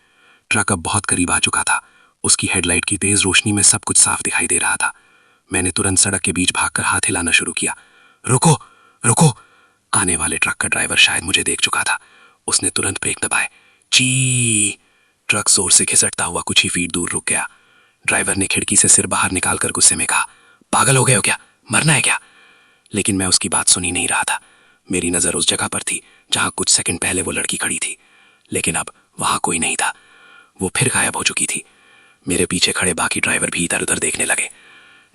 ट्रक अब बहुत करीब आ चुका था। उसकी हेडलाइट की तेज रोशनी में सब कुछ साफ दिखाई दे रहा था। मैंने तुरंत सड़क के बीच भागकर हाथ हिलाना शुरू किया। रुको, रुको! आने वाले ट्रक का ड्राइवर शायद मुझे देख चुका था। उसने तुरंत ब्रेक दबाए। ची! ट्रक जोर से खिसकता हुआ कुछ ही फीट दूर रुक गया। ड्राइवर ने खिड़की से सिर बाहर निकालकर गुस्से में कहा, पागल हो गए हो क्या? मरना है क्या? लेकिन मैं उसकी बात सुन ही नहीं रहा था। मेरी नजर उस जगह पर थी जहां कुछ सेकंड पहले वो लड़की खड़ी थी, लेकिन अब वहां कोई नहीं था। वो फिर गायब हो चुकी थी। मेरे पीछे खड़े बाकी ड्राइवर भी इधर उधर देखने लगे।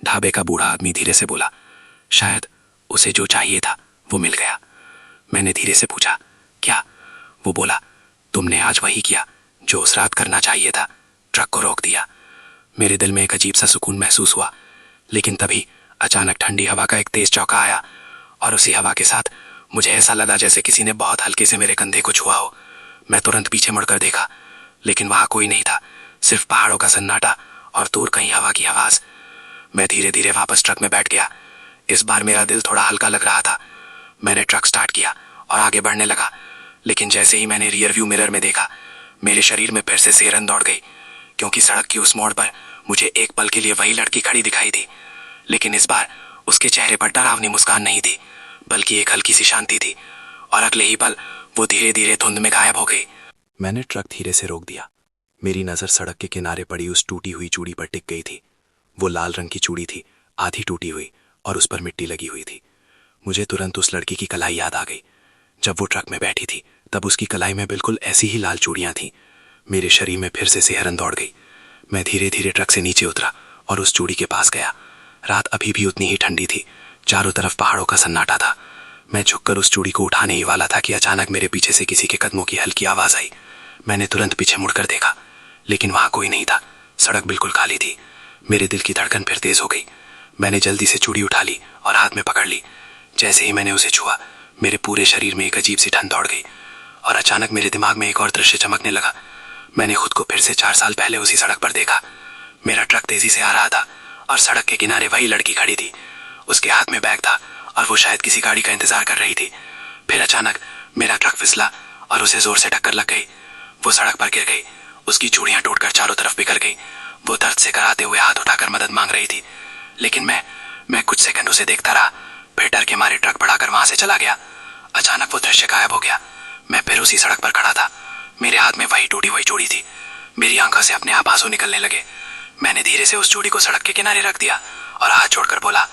ढाबे का बूढ़ा आदमी धीरे से बोला, शायद उसे जो चाहिए था वो मिल गया। मैंने धीरे से पूछा, क्या? वो बोला, तुमने आज वही किया जो उस रात करना चाहिए था, ट्रक को रोक दिया। मेरे दिल में एक अजीब सा सुकून महसूस हुआ, लेकिन तभी अचानक ठंडी हवा का एक तेज चौका आया, और उसी हवा के साथ मुझे ऐसा लगा जैसे किसी ने बहुत हल्के से मेरे कंधे को छुआ हो। मैं तुरंत पीछे मुड़कर देखा, लेकिन वहां कोई नहीं था, सिर्फ पहाड़ों का सन्नाटा और दूर कहीं हवा की आवाज। मैं धीरे धीरे वापस ट्रक में बैठ गया। इस बार मेरा दिल थोड़ा हल्का लग रहा था। मैंने ट्रक स्टार्ट किया और आगे बढ़ने लगा, लेकिन जैसे ही मैंने रियर व्यू मिरर में देखा, मेरे शरीर में फिर से सिहरन दौड़ गई, क्योंकि सड़क की उस मोड़ पर मुझे एक पल के लिए वही लड़की खड़ी दिखाई दी। लेकिन इस बार उसके चेहरे पर डरावनी मुस्कान नहीं थी, बल्कि एक हल्की सी शांति थी, और अगले ही पल वो धीरे धीरे धुंध में गायब हो गई। मैंने ट्रक धीरे से रोक दिया। मेरी नजर सड़क के किनारे पड़ी उस टूटी हुई चूड़ी पर टिक गई थी। वो लाल रंग की चूड़ी थी, आधी टूटी हुई, और उस पर मिट्टी लगी हुई थी। मुझे तुरंत उस लड़की की कलाई याद आ गई। जब वो ट्रक में बैठी थी तब उसकी कलाई में बिल्कुल ऐसी ही लाल चूड़ियां थीं। मेरे शरीर में फिर से सिहरन दौड़ गई। मैं धीरे धीरे ट्रक से नीचे उतरा और उस चूड़ी के पास गया। रात अभी भी उतनी ही ठंडी थी। चारों तरफ पहाड़ों का सन्नाटा था। मैं झुककर उस चूड़ी को उठाने ही वाला था कि अचानक मेरे पीछे से किसी के कदमों की हल्की आवाज आई। मैंने तुरंत पीछे मुड़कर देखा, लेकिन वहां कोई नहीं था। सड़क बिल्कुल खाली थी। मेरे दिल की धड़कन फिर तेज हो गई। मैंने जल्दी से चूड़ी उठा ली और हाथ में पकड़ ली। जैसे ही मैंने उसे छुआ, मेरे पूरे शरीर में एक अजीब सी ठंड दौड़ गई, और अचानक मेरे दिमाग में एक और दृश्य चमकने लगा। मैंने खुद को फिर से 4 साल पहले उसी सड़क पर देखा। मेरा ट्रक तेजी से आ रहा था और सड़क के किनारे वही लड़की खड़ी थी। उसके हाथ में बैग था और वो शायद किसी गाड़ी का इंतजार कर रही थी। फिर अचानक मेरा ट्रक फिसला और उसे जोर से टक्कर लग गई। वो सड़क पर गिर गई। उसकी चूड़ियां टूटकर चारों तरफ बिखर गई। वो दर्द से कराते हुए हाथ उठाकर मदद मांग रही थी, लेकिन मैं कुछ सेकंड उसे देखता रहा। फिर डर के मारे ट्रक बढ़ाकर वहां से चला गया। अचानक वो दृश्य गायब हो गया। मैं फिर उसी सड़क पर खड़ा था। मेरे हाथ में वही टूटी हुई चूड़ी थी। मेरी आंखों से अपने आप आंसू निकलने लगे। मैंने धीरे से उस चूड़ी को सड़क के किनारे रख दिया और हाथ जोड़कर बोला,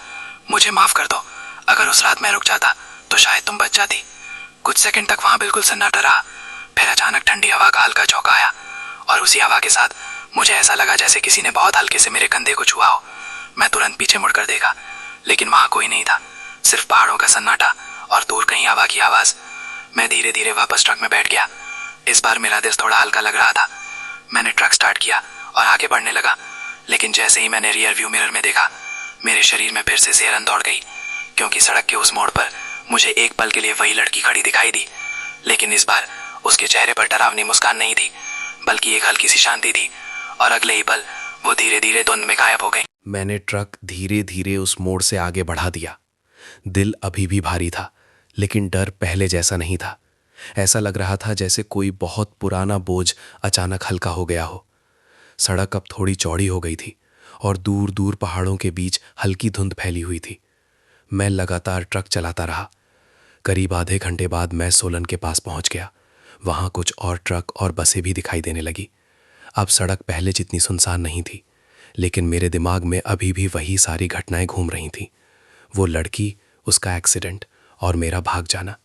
मुझे माफ कर दो। अगर उस रात मैं रुक जाता तो शायद तुम बच जाती। कुछ सेकंड तक वहां बिल्कुल सन्नाटा रहा। फिर अचानक ठंडी हवा का हल्का झोंका आया और उसी हवा के साथ मुझे ऐसा लगा जैसे किसी ने बहुत हल्के से मेरे कंधे को छुआ हो। मैं तुरंत पीछे मुड़कर देखा, लेकिन वहां कोई नहीं था, सिर्फ पहाड़ों का सन्नाटा और दूर कहीं हवा की आवाज। मैं धीरे धीरे वापस ट्रक में बैठ गया। इस बार मेरा दिल थोड़ा हल्का लग रहा था। मैंने ट्रक स्टार्ट किया और आगे बढ़ने लगा, लेकिन जैसे ही मैंने रियर व्यू मिरर में देखा, मेरे शरीर में फिर से सिहरन दौड़ गई, क्योंकि सड़क के उस मोड़ पर मुझे एक पल के लिए वही लड़की खड़ी दिखाई दी। लेकिन इस बार उसके चेहरे पर डरावनी मुस्कान नहीं थी, बल्कि एक हल्की सी शांति थी, और अगले ही पल वो धीरे धीरे धुंध में गायब हो गई। मैंने ट्रक धीरे धीरे उस मोड़ से आगे बढ़ा दिया। दिल अभी भी भारी था, लेकिन डर पहले जैसा नहीं था। ऐसा लग रहा था जैसे कोई बहुत पुराना बोझ अचानक हल्का हो गया हो। सड़क अब थोड़ी चौड़ी हो गई थी और दूर दूर पहाड़ों के बीच हल्की धुंध फैली हुई थी। मैं लगातार ट्रक चलाता रहा। करीब आधे घंटे बाद मैं सोलन के पास पहुंच गया। वहां कुछ और ट्रक और बसें भी दिखाई देने लगी। अब सड़क पहले जितनी सुनसान नहीं थी, लेकिन मेरे दिमाग में अभी भी वही सारी घटनाएं घूम रही थीं। वो लड़की, उसका एक्सीडेंट और मेरा भाग जाना।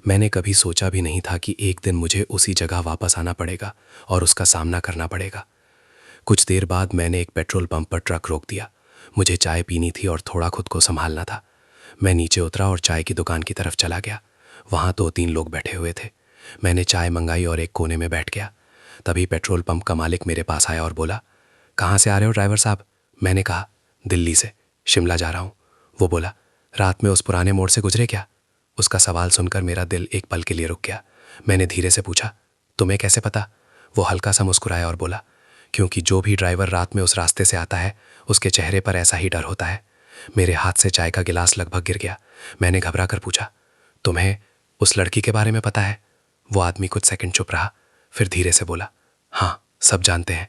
मैंने कभी सोचा भी नहीं था कि एक दिन मुझे उसी जगह वापस आना पड़ेगा और उसका सामना करना पड़ेगा। कुछ देर बाद मैंने एक पेट्रोल पंप पर ट्रक रोक दिया। मुझे चाय पीनी थी और थोड़ा खुद को संभालना था। मैं नीचे उतरा और चाय की दुकान की तरफ चला गया। वहाँ 2-3 लोग बैठे हुए थे। मैंने चाय मंगाई और एक कोने में बैठ गया। तभी पेट्रोल पंप का मालिक मेरे पास आया और बोला, कहाँ से आ रहे हो ड्राइवर साहब? मैंने कहा, दिल्ली से, शिमला जा रहा हूँ। वो बोला, रात में उस पुराने मोड़ से गुजरे क्या? उसका सवाल सुनकर मेरा दिल एक पल के लिए रुक गया। मैंने धीरे से पूछा, तुम्हें कैसे पता? वो हल्का सा मुस्कुराया और बोला, क्योंकि जो भी ड्राइवर रात में उस रास्ते से आता है, उसके चेहरे पर ऐसा ही डर होता है। मेरे हाथ से चाय का गिलास लगभग गिर गया। मैंने घबरा कर पूछा, तुम्हें उस लड़की के बारे में पता है? वो आदमी कुछ सेकंड चुप रहा, फिर धीरे से बोला, हाँ, सब जानते हैं।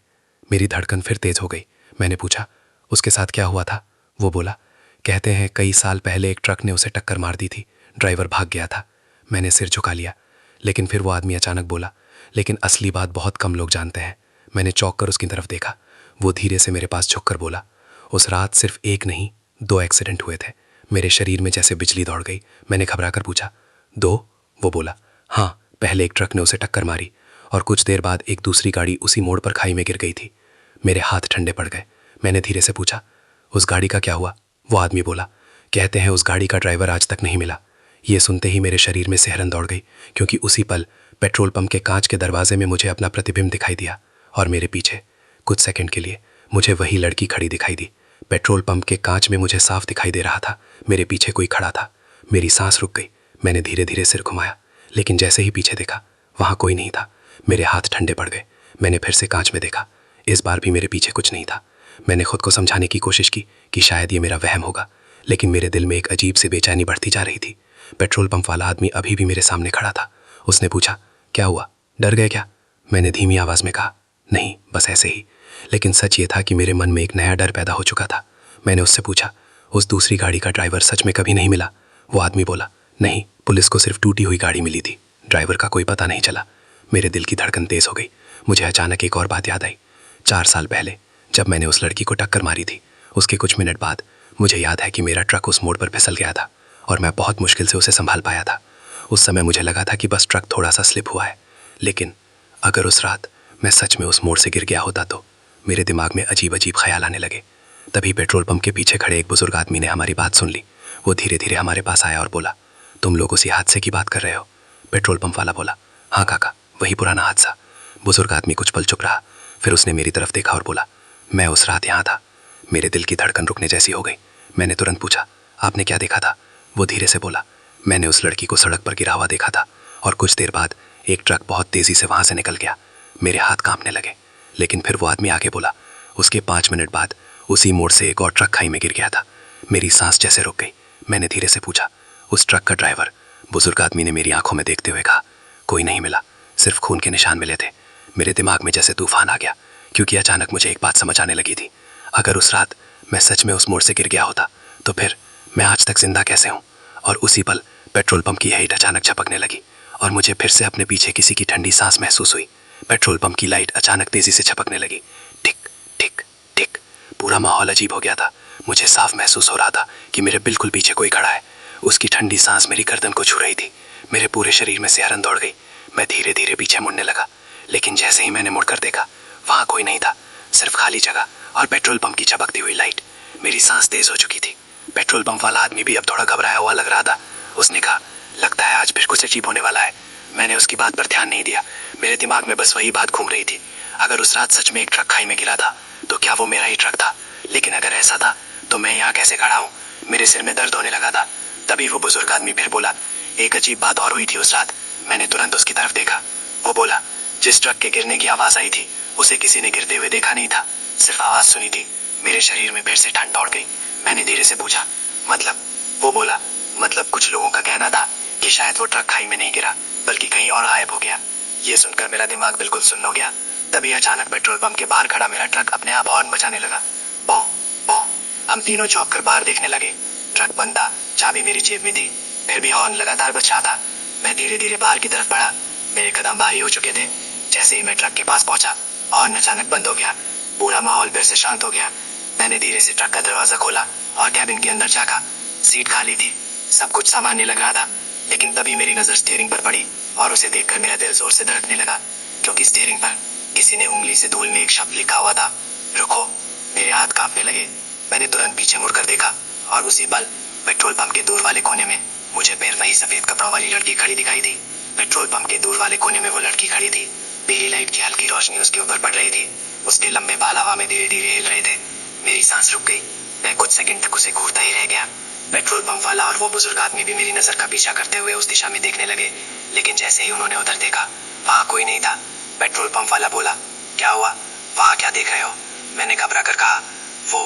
मेरी धड़कन फिर तेज हो गई। मैंने पूछा, उसके साथ क्या हुआ था? वो बोला, कहते हैं कई साल पहले एक ट्रक ने उसे टक्कर मार दी थी। ड्राइवर भाग गया था। मैंने सिर झुका लिया, लेकिन फिर वो आदमी अचानक बोला, लेकिन असली बात बहुत कम लोग जानते हैं। मैंने चौंक कर उसकी तरफ देखा। वो धीरे से मेरे पास झुककर बोला, उस रात सिर्फ एक नहीं, 2 एक्सीडेंट हुए थे। मेरे शरीर में जैसे बिजली दौड़ गई। मैंने घबरा कर पूछा, 2? वो बोला, हाँ, पहले एक ट्रक ने उसे टक्कर मारी और कुछ देर बाद एक दूसरी गाड़ी उसी मोड़ पर खाई में गिर गई थी। मेरे हाथ ठंडे पड़ गए। मैंने धीरे से पूछा, उस गाड़ी का क्या हुआ? वो आदमी बोला, कहते हैं उस गाड़ी का ड्राइवर आज तक नहीं मिला। ये सुनते ही मेरे शरीर में सिहरन दौड़ गई, क्योंकि उसी पल पेट्रोल पंप के कांच के दरवाजे में मुझे अपना प्रतिबिंब दिखाई दिया और मेरे पीछे कुछ सेकंड के लिए मुझे वही लड़की खड़ी दिखाई दी। पेट्रोल पंप के कांच में मुझे साफ दिखाई दे रहा था, मेरे पीछे कोई खड़ा था। मेरी सांस रुक गई। मैंने धीरे धीरे सिर घुमाया, लेकिन जैसे ही पीछे देखा, वहाँ कोई नहीं था। मेरे हाथ ठंडे पड़ गए। मैंने फिर से कांच में देखा। इस बार भी मेरे पीछे कुछ नहीं था। मैंने खुद को समझाने की कोशिश की कि शायद ये मेरा वहम होगा, लेकिन मेरे दिल में एक अजीब सी बेचैनी बढ़ती जा रही थी। पेट्रोल पंप वाला आदमी अभी भी मेरे सामने खड़ा था। उसने पूछा, क्या हुआ, डर गए क्या? मैंने धीमी आवाज़ में कहा, नहीं, बस ऐसे ही। लेकिन सच ये था कि मेरे मन में एक नया डर पैदा हो चुका था। मैंने उससे पूछा, उस दूसरी गाड़ी का ड्राइवर सच में कभी नहीं मिला? वो आदमी बोला, नहीं, पुलिस को सिर्फ टूटी हुई गाड़ी मिली थी, ड्राइवर का कोई पता नहीं चला। मेरे दिल की धड़कन तेज हो गई। मुझे अचानक एक और बात याद आई। 4 साल पहले जब मैंने उस लड़की को टक्कर मारी थी, उसके कुछ मिनट बाद मुझे याद है कि मेरा ट्रक उस मोड़ पर फिसल गया था और मैं बहुत मुश्किल से उसे संभाल पाया था। उस समय मुझे लगा था कि बस ट्रक थोड़ा सा स्लिप हुआ है, लेकिन अगर उस रात मैं सच में उस मोड़ से गिर गया होता तो मेरे दिमाग में अजीब अजीब ख्याल आने लगे। तभी पेट्रोल पंप के पीछे खड़े एक बुजुर्ग आदमी ने हमारी बात सुन ली। वो धीरे धीरे हमारे पास आया और बोला, तुम लोग उसी हादसे की बात कर रहे हो? पेट्रोल पंप वाला बोला, हाँ काका, वही पुराना हादसा। बुजुर्ग आदमी कुछ पल चुप रहा, फिर उसने मेरी तरफ देखा और बोला, मैं उस रात यहाँ था। मेरे दिल की धड़कन रुकने जैसी हो गई। मैंने तुरंत पूछा, आपने क्या देखा था? वो धीरे से बोला, मैंने उस लड़की को सड़क पर गिरा हुआ देखा था और कुछ देर बाद एक ट्रक बहुत तेज़ी से वहाँ से निकल गया। मेरे हाथ कांपने लगे। लेकिन फिर वो आदमी आगे बोला, उसके 5 मिनट बाद उसी मोड़ से एक और ट्रक खाई में गिर गया था। मेरी सांस जैसे रुक गई। मैंने धीरे से पूछा, उस ट्रक का ड्राइवर? बुजुर्ग आदमी ने मेरी आंखों में देखते हुए कहा, कोई नहीं मिला, सिर्फ खून के निशान मिले थे। मेरे दिमाग में जैसे तूफान आ गया, क्योंकि अचानक मुझे एक बात समझ आने लगी थी। अगर उस रात मैं सच में उस मोड़ से गिर गया होता तो फिर मैं आज तक जिंदा कैसे हूँ? और उसी पल पेट्रोल पंप की लाइट अचानक झपकने लगी और मुझे फिर से अपने पीछे किसी की ठंडी सांस महसूस हुई। पेट्रोल पंप की लाइट अचानक तेजी से झपकने लगी। टिक टिक टिक। पूरा माहौल अजीब हो गया था। मुझे साफ महसूस हो रहा था कि मेरे बिल्कुल पीछे कोई खड़ा है। उसकी ठंडी सांस मेरी गर्दन को छू रही थी। मेरे पूरे शरीर में सिहरन दौड़ गई। मैं धीरे धीरे पीछे मुड़ने लगा, लेकिन जैसे ही मैंने मुड़कर देखा, वहां कोई नहीं था, सिर्फ खाली जगह और पेट्रोल पंप की चमकती हुई लाइट। मेरी सांस तेज हो चुकी थी। पेट्रोल पंप वाला आदमी भी अब थोड़ा घबराया हुआ लग रहा था। उसने कहा, लगता है आज फिर कुछ अजीब होने वाला है। मैंने उसकी बात पर ध्यान नहीं दिया। मेरे दिमाग में बस वही बात घूम रही थी। अगर उस रात सच में एक ट्रक खाई में गिरा था तो क्या वो मेरा ही ट्रक था? लेकिन अगर ऐसा था तो मैं यहाँ कैसे खड़ा हूँ? मेरे सिर में दर्द होने लगा था। तभी वो बुजुर्ग आदमी फिर बोला, एक अजीब बात और हुई थी उस रात। मैंने तुरंत उसकी तरफ देखा। वो बोला, जिस ट्रक के गिरने की आवाज आई थी उसे किसी ने गिरते हुए देखा नहीं था, सिर्फ आवाज सुनी थी। मेरे शरीर में फिर से ठंड दौड़ गई। मैंने धीरे से पूछा, मतलब? वो बोला, मतलब कुछ लोगों का कहना था कि शायद वो ट्रक खाई में नहीं गिरा बल्कि कहीं और गायब हो गया। ये सुनकर मेरा दिमाग बिल्कुल सुन्न हो गया। तभी अचानक पेट्रोल पंप के बाहर खड़ा मेरा ट्रक अपने आप हॉर्न बजाने लगा। पौ पौ। हम तीनों चौंक कर बाहर देखने लगे। ट्रक बंद था, चाबी मेरी जेब में थी, फिर भी हॉर्न लगातार बज रहा था। मैं धीरे धीरे बाहर की तरफ बढ़ा। मेरे कदम भारी हो चुके थे। जैसे ही मैं ट्रक के पास पहुंचा, हॉर्न अचानक बंद हो गया। पूरा माहौल फिर से शांत हो गया। मैंने धीरे से ट्रक का दरवाजा खोला और कैबिन के अंदर झांका। सीट खाली थी, सब कुछ सामान्य लग रहा था। लेकिन तभी मेरी नजर स्टीयरिंग पर पड़ी और उसे देखकर मेरा दिल जोर से धड़कने लगा, क्योंकि स्टीयरिंग पर किसी ने उंगली से धूल में एक शब्द लिखा हुआ था, रुको। मेरे हाथ कांपने लगे। मैंने तुरंत पीछे मुड़कर देखा और उसी पल पेट्रोल पंप के दूर वाले कोने में मुझे फिर वही सफेद कपड़ों वाली लड़की खड़ी दिखाई दी। पेट्रोल पंप के दूर वाले कोने में वो लड़की खड़ी थी। पीली लाइट की हल्की रोशनी उसके ऊपर पड़ रही थी। उसके लंबे बाल हवा में धीरे धीरे हिल रहे थे। मेरी सांस रुक गई। मैं कुछ सेकंड तक उसे घूरता ही रह गया। पेट्रोल पंप वाला और वो बुजुर्ग आदमी भी मेरी नजर का पीछा करते हुए उस दिशा में देखने लगे। लेकिन जैसे ही उन्होंने उधर देखा, वहां कोई नहीं था। पेट्रोल पंप वाला बोला, क्या हुआ? वहां क्या देख रहे हो? मैंने घबरा कर कहा, वो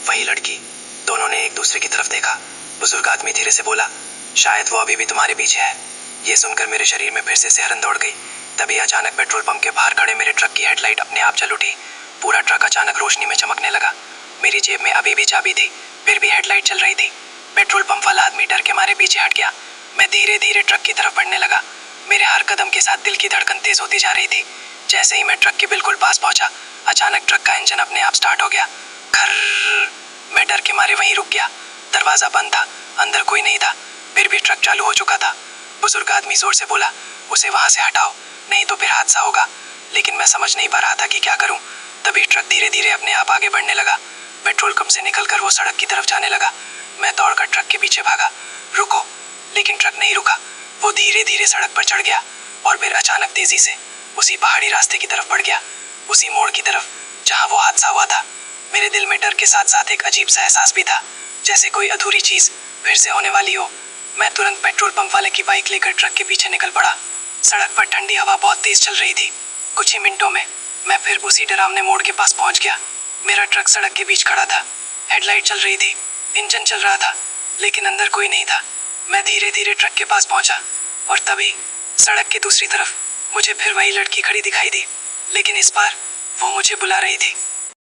वही लड़की। दोनों ने एक दूसरे की तरफ देखा। बुजुर्ग आदमी धीरे से बोला, शायद वो अभी भी तुम्हारे पीछे है। ये सुनकर मेरे शरीर में फिर से सिहरन दौड़ गई। तभी अचानक पेट्रोल पंप के बाहर खड़े मेरे ट्रक की हेडलाइट अपने आप जल उठी। पूरा ट्रक अचानक रोशनी में चमकने लगा। मेरी जेब में अभी भी चाबी थी, फिर भी हेडलाइट चल रही थी। पेट्रोल पंप वाला आदमी डर के मारे पीछे हट गया। मैं धीरे धीरे ट्रक की तरफ बढ़ने लगा। मेरे हर कदम के साथ दिल की धड़कन तेज होती जा रही थी। जैसे ही मैं ट्रक के बिल्कुल पास पहुंचा, अचानक ट्रक का इंजन अपने आप स्टार्ट हो गया। खर्र। मैं डर के मारे वहीं रुक गया। दरवाजा बंद था, अंदर कोई नहीं था, फिर भी ट्रक चालू हो चुका था। बुजुर्ग आदमी जोर से बोला, उसे वहां से हटाओ, नहीं तो फिर हादसा होगा। लेकिन मैं समझ नहीं पा रहा था कि क्या करूं। तभी ट्रक धीरे धीरे अपने आप आगे बढ़ने लगा। पेट्रोल पंप से निकलकर वो सड़क की तरफ जाने लगा। मैं दौड़कर ट्रक के पीछे भागा, रुको। लेकिन ट्रक नहीं रुका। वो धीरे धीरे सड़क पर चढ़ गया और फिर अचानक तेजी से उसी पहाड़ी रास्ते की तरफ बढ़ गया, उसी मोड़ की तरफ जहां वो हादसा हुआ था। मेरे दिल में डर के साथ साथ एक अजीब सा एहसास भी था, जैसे कोई अधूरी चीज फिर से होने वाली हो। मैं तुरंत पेट्रोल पंप वाले की बाइक लेकर ट्रक के पीछे निकल पड़ा। सड़क पर ठंडी हवा बहुत तेज चल रही थी। कुछ ही मिनटों में मैं फिर उसी डरावने मोड़ के पास पहुंच गया। मेरा ट्रक सड़क के बीच खड़ा था। हेडलाइट चल रही थी, इंजन चल रहा था, लेकिन अंदर कोई नहीं था। मैं धीरे धीरे ट्रक के पास पहुंचा और तभी सड़क की दूसरी तरफ मुझे फिर वही लड़की खड़ी दिखाई दी, लेकिन इस बार वो मुझे बुला रही थी।